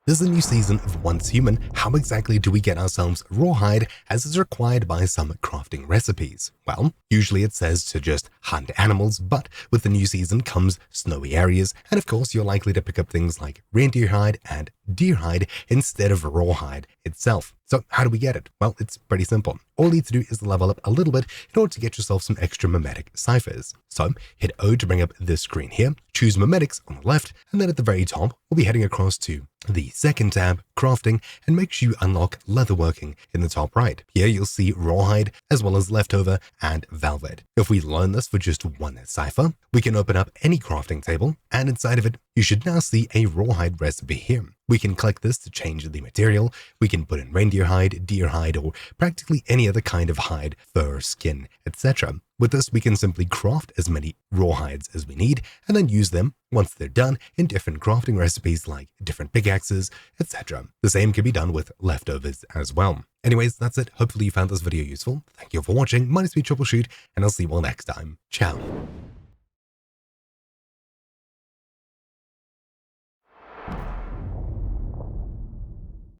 There's a new season of Once Human. How exactly do we get ourselves rawhide as is required by some crafting recipes? Well, usually it says to just hunt animals, but with the new season comes snowy areas, and of course you're likely to pick up things like reindeer hide and deer hide instead of rawhide itself. So how do we get it? Well, it's pretty simple. All you need to do is level up a little bit in order to get yourself some extra mimetic ciphers. So hit O to bring up this screen here, choose mimetics on the left, and then at the very top, we'll be heading across to the second tab, crafting, and make sure you unlock leatherworking in the top right. Here you'll see rawhide as well as leftover and velvet. If we learn this for just one cipher, we can open up any crafting table, and inside of it, you should now see a rawhide recipe here. We can click this to change the material. We can put in reindeer hide, deer hide, or practically any other kind of hide, fur, skin, etc. With this, we can simply craft as many rawhides as we need and then use them once they're done in different crafting recipes like different pickaxes, etc. The same can be done with leftovers as well. Anyways, that's it. Hopefully you found this video useful. Thank you for watching. My name is Troubleshoot, and I'll see you all next time. Ciao.